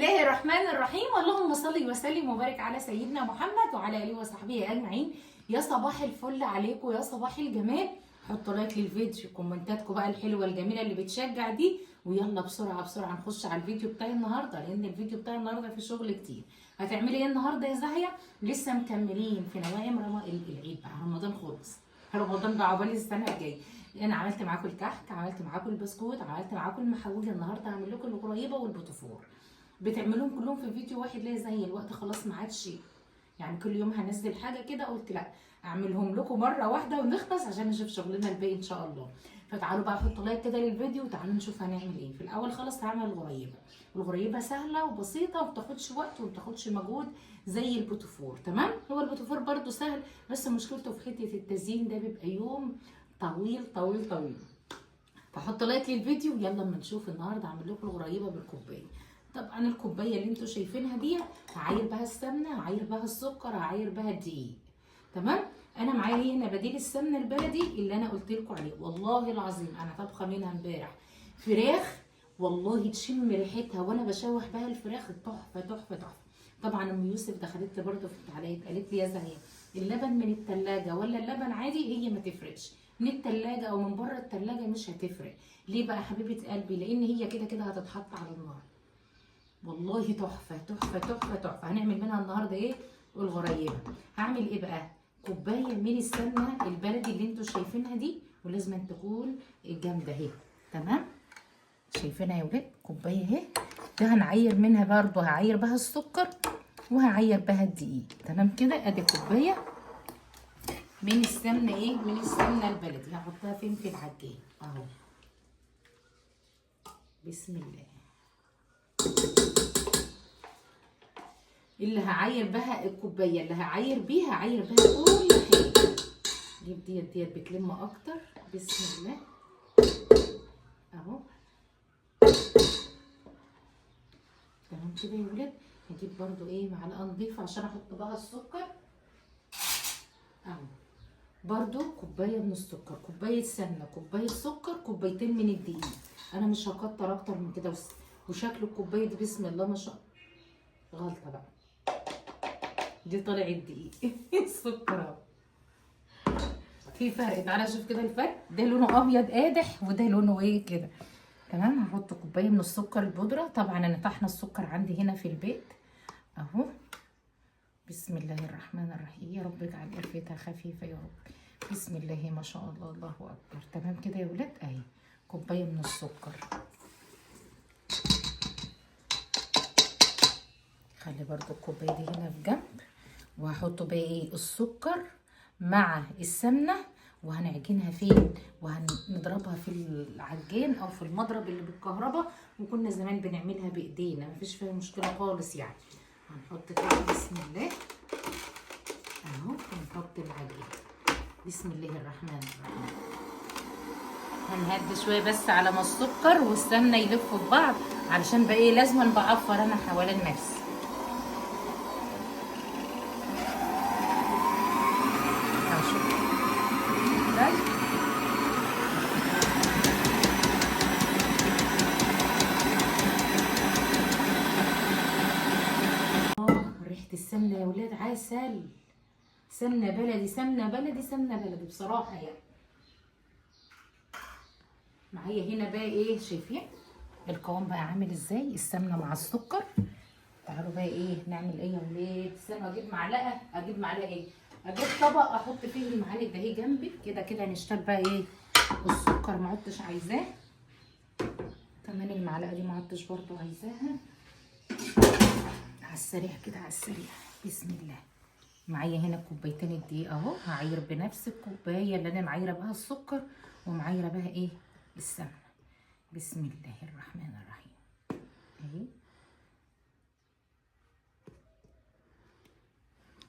الله الرحمن الرحيم. اللهم صل وسلم وبارك على سيدنا محمد وعلى اله وصحبه اجمعين. يا صباح الفل عليكم، يا صباح الجمال. حطوا لايك للفيديو، كومنتاتكم بقى الحلوه الجميله اللي بتشجع دي، ويلا بسرعه بسرعه نخش على الفيديو بتاعي النهارده، لان الفيديو بتاعي النهارده في شغل كتير. هتعملي ايه النهارده يا زاهيه؟ لسه مكملين في نوايم العيد بقى، رمضان خلص، رمضان بقى عقبال السنه الجايه. انا عملت معاكم الكحك، عملت معاكم البسكوت، عملت معاكم المحاول. النهارده هعمل لكم الغريبه والبوتفور. بتعملوهم كلهم في فيديو واحد ليه؟ زي الوقت خلاص ما عادش، يعني كل يوم هنزل حاجه كده، قلت لا اعملهم لكم مره واحده ونخلص عشان نشوف شغلنا الباقي ان شاء الله. فتعالوا بقى حطوا لايك كده للفيديو وتعالوا نشوف هنعمل ايه. في الاول خالص هعمل الغريبه. الغريبه سهله وبسيطه وما بتاخدش وقت وما بتاخدش مجهود زي البوتفور. تمام؟ هو البوتفور برده سهل، بس مشكلته في حته التزيين ده، بيبقى يوم طويل طويل طويل. فحطوا لايك للفيديو ويلا اما نشوف النهارده اعمل لكم الغريبه بالكوبايه. طبعا الكوبايه اللي انتوا شايفينها دي هعاير بها السمنه، هعاير بها السكر، هعاير بها الدقيق. تمام؟ انا معايا هنا بديل السمنه البلدي اللي انا قلت لكم عليه. والله العظيم انا طابخه منها امبارح فراخ، والله تشم ريحتها وانا بشوح بها الفراخ تحفه تحفه تحفه. طبعا ام يوسف دخلت لي برده في التعليقات قالت لي يا زهير اللبن من التلاجة ولا اللبن عادي؟ هي ما تفرقش، من التلاجة او من بره التلاجة مش هتفرق. ليه بقى حبيبه قلبي؟ لان هي كده كده هتتحط على النار. والله تحفه تحفه تحفه تحفه. هنعمل منها النهارده ايه؟ الغريبه. هعمل ايه بقى؟ كوبايه من السمنه البلدي اللي انتوا شايفينها دي، ولازم تكون جامده اهي. تمام؟ شايفينها يا ولاد؟ كوبايه اهي. ده هنعير منها برضه، هعير بها السكر وهعير بها الدقيق. تمام كده؟ ادي كوبايه من السمنه ايه؟ من السمنه البلدي. هحطها فين؟ في العجين اهو. بسم الله. اللي هعاير بها الكوبايه اللي هعاير بيها، هعاير بها كل حاجه. جيب ديت بتلم اكتر. بسم الله اهو. تمام كده يا ولاد. هجيب برضو ايه؟ معلقه نضيفه عشان احط بها السكر اهو. برضو كوبايه من السكر، كوبايه سمنه، كوبايه سكر، كوبايتين من الدقيق. انا مش هكتر اكتر من كده. وشكل الكوبايه دي بسم الله ما شاء الله. غلطه بقى، دي طلع الدقيق السكر اهو. في فرق، تعالى شوف كده الفرق. ده لونه ابيض قادح وده لونه ايه كده. تمام. هحط كوبايه من السكر البودره. طبعا انا طحنه السكر عندي هنا في البيت اهو. بسم الله الرحمن الرحيم. يا رب اجعل قرفتها خفيفه يا رب. بسم الله ما شاء الله، الله اكبر. تمام كده يا ولاد اهي كوبايه من السكر. خلي برضو الكوبايه دي هنا في جنب. وهحط بقى ايه؟ السكر مع السمنه، وهنعجنها فين؟ وهنضربها في العجين او في المضرب اللي بالكهرباء، وكنا زمان بنعملها بايدينا، مفيش فيها مشكله خالص يعني. هنحط كده بسم الله اهو، ونحط العجين. بسم الله الرحمن الرحيم. هنهدي شويه بس على ما السكر والسمنه يلفوا في بعض، علشان بقى ايه؟ لازم بعفر انا حوالين نفسي. ريحه السمنه يا ولاد عسل. سمنه بلدي سمنه بلدي سمنه بلدي بصراحه يعني. معايا هنا بقى ايه؟ شايفين القوام بقى عامل ازاي؟ السمنه مع السكر. تعالوا بقى ايه نعمل ايه يا ولاد؟ استنوا اجيب معلقه. اجيب معلقه ايه؟ اجيب طبق احط فيه المعالق ده اهي جنبي. كده كده هنشتغل بقى ايه؟ السكر ما عدتش عايزاه، كمان المعلقه دي ما عدتش برضو عايزاها. على السريع كده، على السريع. بسم الله. معايا هنا كوبايتين الدقيق اهو. هعاير بنفس الكوبايه اللي انا معايره بها السكر ومعايره بها ايه؟ السمنه. بسم الله الرحمن الرحيم اهي.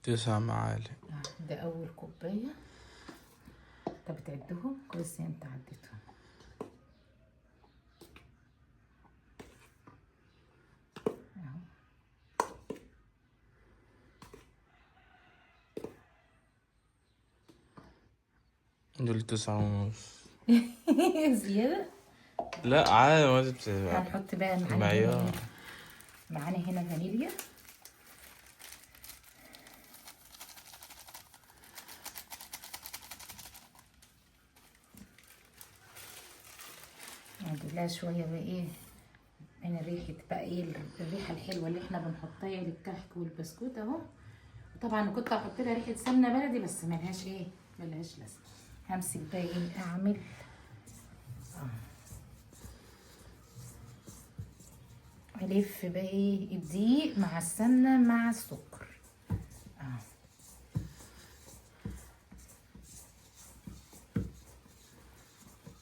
9 معالق. ده اول كوبايه. انت بتعدهم كويس؟ انت عديتهم اهو. دول 9.5. زياده؟ لا عادي، ما هنحط بقى معيار. معايا ومعانا هنا فانيليا. نجيب لها شويه بقى ايه من ريحه بقى ايه الريحه الحلوه اللي احنا بنحطها للكحك والبسكوت اهو. طبعا كنت هحط لها ريحه سمنه بلدي بس ملهاش لازمه. همسك بقى ايه اعمل الف بقى ايه الدقيق مع السمنه مع السكر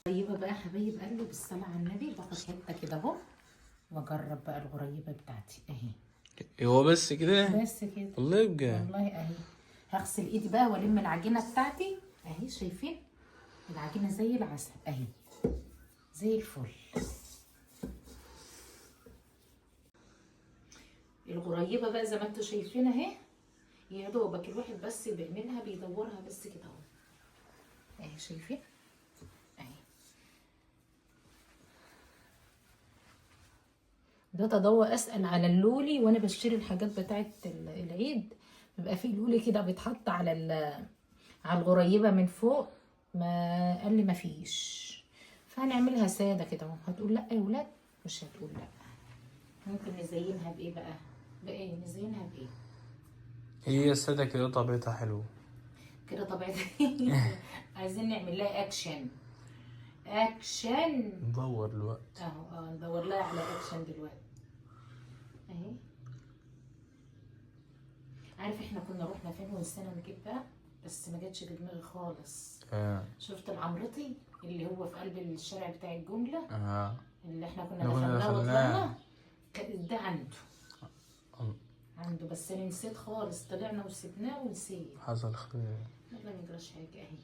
طيبه بقى حبايب قلبي بالصلاه على النبي. باخد حته كده اهو واجرب بقى الغريبه بتاعتي اهي. هو بس كده؟ بس كده والله يبقى والله اهي. هغسل ايدي بقى والم العجينه بتاعتي اهي. شايفين العجينه زي العسل اهي زي الفل. الغريبه بقى زي ما انتوا شايفين اهي. يا دوبك الواحد بس بيعملها بيدورها بس كده اهو اهي. شايفين اهي. ده تضوى اسال على اللولي وانا بشتري الحاجات بتاعه العيد. بيبقى فيه لولي كده بيتحط على الغريبه من فوق. ما قال لي ما فيش. فهنعملها ساده كده اهو. هتقول لا يا ولاد؟ مش هتقول لا. ممكن نزينها بايه بقى؟ نزينها بايه؟ هي سادة كده طبيعتها حلوة كده طبيعتها. عايزين نعمل لها اكشن. ندور الوقت اهو. ندور لها على اكشن دلوقتي اهي. عارف احنا كنا رحنا فين ونسينا نجيبها بس ما جاتش في دماغي خالص. شفت العمرطي اللي هو في قلب الشارع بتاع الجمله اللي احنا كنا دخلناه وطلعنا. ده عنده بس انا نسيت خالص. طلعنا وسبناه ونسيت. حصل خير. لا ما يجراش حاجه اهي.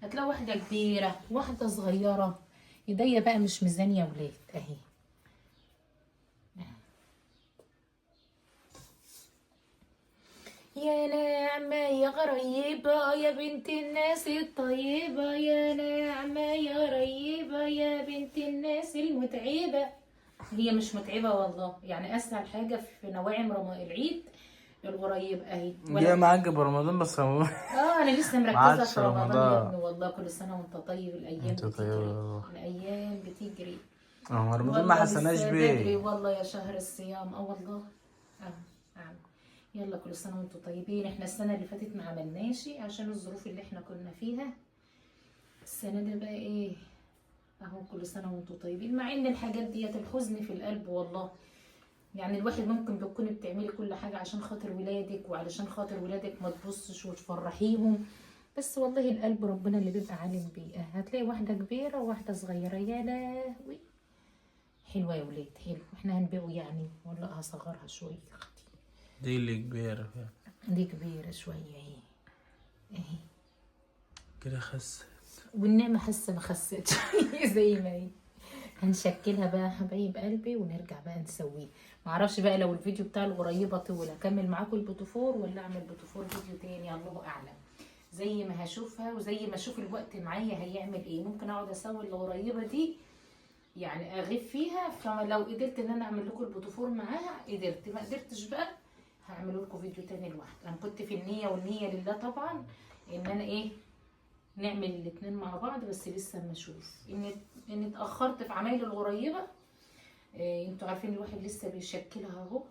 هتلاقي واحده كبيره واحده صغيره. ايديا بقى مش ميزان يا ولاد اهي. يا نعمة يا غريبة يا بنت الناس الطيبة. يا نعمة يا غريبة يا بنت الناس المتعبة. هي مش متعبة والله. يعني اسهل حاجة في نواعم العيد الغريب اهي. جاي معاك برمضان بس انا لسه مركزة في رمضان يا ابني والله. كل سنة وانت طيب. الايام بتجري. الايام بتجري. رمضان ما حسناش بيه والله يا شهر الصيام. والله يلا كل سنه وانتم طيبين. احنا السنه اللي فاتت ما عملناش عشان الظروف اللي احنا كنا فيها. السنه دي بقى ايه اهو. كل سنه وانتم طيبين. مع ان الحاجات ديت الحزن في القلب والله. يعني الواحد ممكن بتكوني بتعملي كل حاجه عشان خاطر ولادك وعلشان خاطر ولادك ما تبصش وتفرحيهم. بس والله القلب ربنا اللي بيبقى عالم بيه. هتلاقي واحده كبيره وواحده صغيره. يا لهوي حلوه يا ولاد حلو. احنا هنبيعه يعني ولا هصغرها شويه يا اختي؟ دي اللي كبيرة. دي كبيرة شوية اهي كده خست. والنعمة حاسة ما خستش. زي ما هي. هنشكلها بقى حبايب قلبي ونرجع بقى نسويه. معرفش بقى لو الفيديو بتاع الغريبة طول اكمل معاكم البوتوفور ولا اعمل بوتوفور فيديو تاني الله اعلم. زي ما هشوفها وزي ما اشوف الوقت معايا هيعمل ايه. ممكن اقعد اسوي الغريبة دي يعني اغيب فيها. فلو قدرت ان انا اعمل لكم البوتوفور معاها قدرت. ما قدرتش بقى هعمل لكم فيديو تاني لوحده. انا كنت في النيه والنيه لله طبعا ان انا نعمل الاتنين مع بعض. بس لسه اما اشوف ان اتاخرت في عمايل الغريبه. انتوا عارفين الواحد لسه بيشكلها اهو.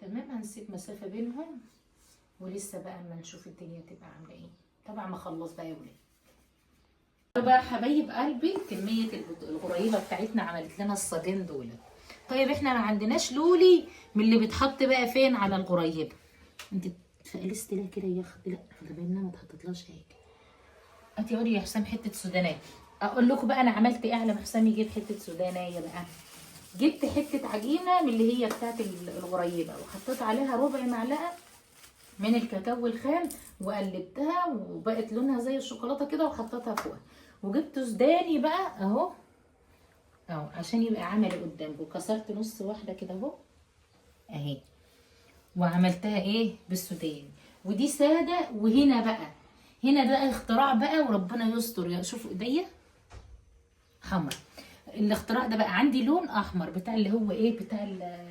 تمام. هنسيب مسافه بينهم ولسه بقى اما نشوف الدنيا تبقى عامله ايه. طبعا ما خلص بقى يا ولاد. بقى حبايب قلبي كميه الغريبه بتاعتنا عملت لنا الصاجين دول. طيب احنا ما عندناش لولي من اللي بيتحط بقى فين على الغريبه. انت فقلست لها كده يا اختي. لا خلي بالنا ما تحطتلاش هيك. هاتي وري يا حسام حته سودانيه. اقول لكم بقى انا عملت ايه على ما حسام يجيب حته سودانيه بقى. جبت حته عجينه من اللي هي بتاعت الغريبه وحطيت عليها ربع معلقه من الكاكاو الخام وقلبتها وبقت لونها زي الشوكولاته كده وحطيتها فوقها. وجبت سوداني بقى اهو عشان يبقى عملي قدامكم. كسرت نص واحده كده اهو اهي. وعملتها بالسوداني. ودي ساده. وهنا بقى اختراع بقى وربنا يستر. شوفوا ايديا حمرا. الاختراع ده بقى عندي لون احمر بتاع اللي هو ايه، بتاع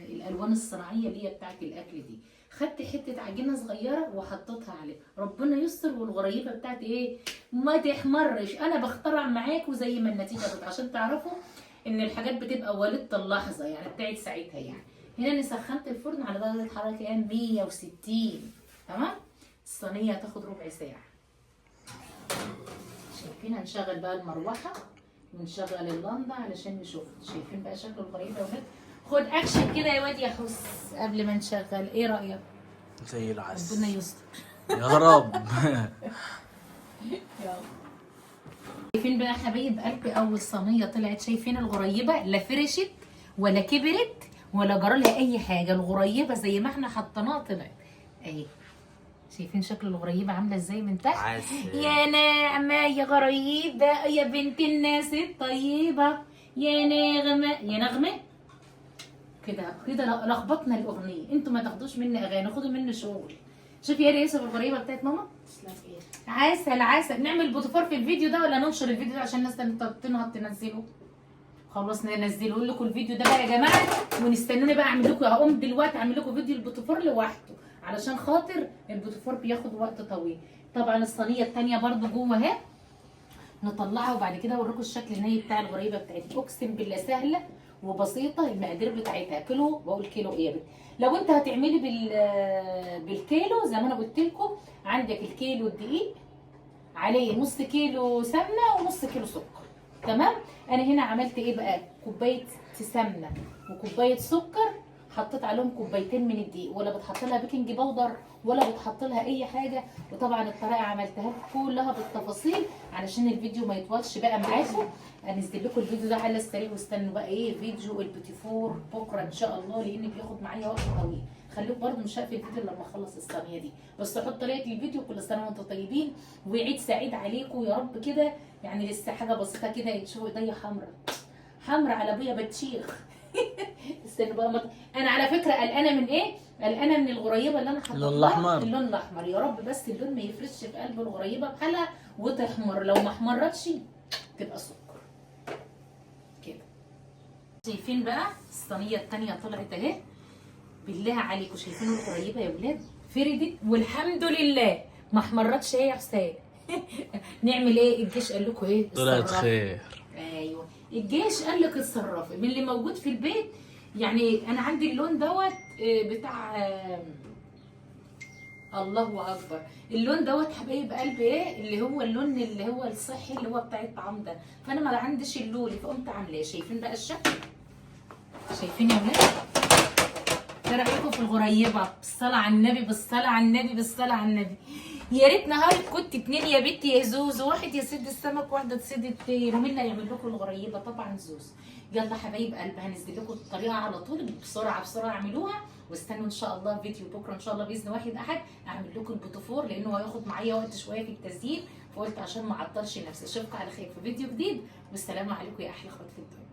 الالوان الصناعيه اللي هي بتاعت الاكل دي. خدت حته عجينه صغيره وحطيتها عليه، ربنا يستر والغريبه بتاعتي ايه ما تحمرش. انا بخترع معاكم زي ما النتيجه بتبقى، عشان تعرفوا ان الحاجات بتبقى ولدت اللحظه يعني بتاعت ساعتها يعني. هنا انا سخنت الفرن على درجه حراره كام 160. تمام. الصينيه هتاخد ربع ساعه. شايفين؟ هنشغل بقى المروحه ونشغل اللمبه علشان نشوف. شايفين بقى شكل الغريبه يا ولاد؟ خد اكشن كده يا واد يا حس قبل ما نشغل، ايه رايك؟ زي العسل. ربنا يستر. يا رب. يلا. شايفين بقى حبايب قلبي اول صينيه طلعت؟ شايفين الغريبه لا فرشت ولا كبرت ولا جرالها اي حاجه، الغريبه زي ما احنا حطيناها طلعت اهي. شايفين شكل الغريبه عامله ازاي من تحت؟ عسل. يا نعمه يا غريبه يا بنت الناس الطيبه يا نغمه يا نغمه. كده لخبطنا الاغنيه. انتوا ما تاخدوش مني اغاني، خدوا مني شغل. شوفي يا يوسف الغريبه بتاعت ماما. عسل عسل. نعمل بوتوفار في الفيديو ده ولا ننشر الفيديو ده عشان الناس تنزله؟ خلاص ننزله لكم الفيديو ده بقى يا جماعه، ونستنوني بقى اعمل لكم. هقوم دلوقتي اعمل لكم فيديو البوتوفار لوحده علشان خاطر البوتوفار بياخد وقت طويل. طبعا الصينيه الثانيه برده جوه اهي، نطلعها وبعد كده اوريكم الشكل النهائي بتاع الغريبه بتاعتي. اقسم بالله سهله وبسيطه. المقادير بتاعتها كيلو، بقول كيلو ايه يا بنت؟ لو انت هتعملي بالكيلو زي ما انا قلت لكم، عندك الكيلو الدقيق عليه نص كيلو سمنه ونص كيلو سكر. تمام. انا هنا عملت ايه بقى؟ كوبايه سمنه وكوبايه سكر، حطيت عليهم كوبايتين من الدقيق، ولا بتحط لها بيكنج باودر ولا بتحط لها اي حاجه. وطبعا الطريقه عملتها لكم كلها بالتفاصيل علشان الفيديو ما يطولش بقى معاكم. هنزل لكم الفيديو ده على السريع، واستنوا بقى ايه فيديو البوتيفور بكره ان شاء الله، لان بياخد معايا وقت طويل. خليكم برده مش هقفل الفيديو لما اخلص الصينيه دي، بس احط طريقه الفيديو. كل سنه وانتم طيبين وعيد سعيد عليكم يا رب كده. يعني لسه حاجه بسيطه كده، تشوفوا ايديا حمرا على ابويا بطشيخ. استنوا بقى انا على فكره قلقانه من ايه؟ قلقانه من الغريبه اللي انا حاطاها. اللون الاحمر. اللون الاحمر يا رب بس اللون ما يفرش في قلب الغريبه بحالها وتحمر. لو ما احمرتش تبقى سكر كده. شايفين بقى الصينيه الثانيه طلعت اهي. بالله عليكم شايفين الغريبه يا ولاد؟ فردت والحمد لله ما احمرتش. ايه يا حسين؟ نعمل ايه؟ الجيش قال لكم ايه؟ طلعت خير. ايوه الجيش قال لك اتصرفي من اللي موجود في البيت. يعني انا عندي اللون دوت بتاع الله اكبر. اللون دوت حبايب قلبي ايه اللي هو اللون اللي هو الصحي اللي هو بتاع الطعام ده، فانا ما عنديش اللولي فقمت عاملاه. شايفين بقى الشكل؟ شايفين يا ولاد؟ ايه رايكم في الغريبه؟ بالصلاه على النبي بالصلاه على النبي بالصلاه على النبي. يا ريت نهارك كنت 2 يا بنتي يا زوز، واحد يسد السمك واحده تسد الطير، ومين اللي هيعمل لكم الغريبه؟ طبعا زوز. يلا حبايب قلب هنزل لكم الطريقه على طول بسرعه بسرعه اعملوها، واستنوا ان شاء الله فيديو بكره ان شاء الله باذن واحد احد اعمل لكم البوتوفور، لانه هياخد معايا وقت شويه في التسجيل، فقلت عشان ما اعطلش نفسي. اشوفكم على خير في فيديو جديد، والسلام عليكم يا احلى اخوات في الدنيا.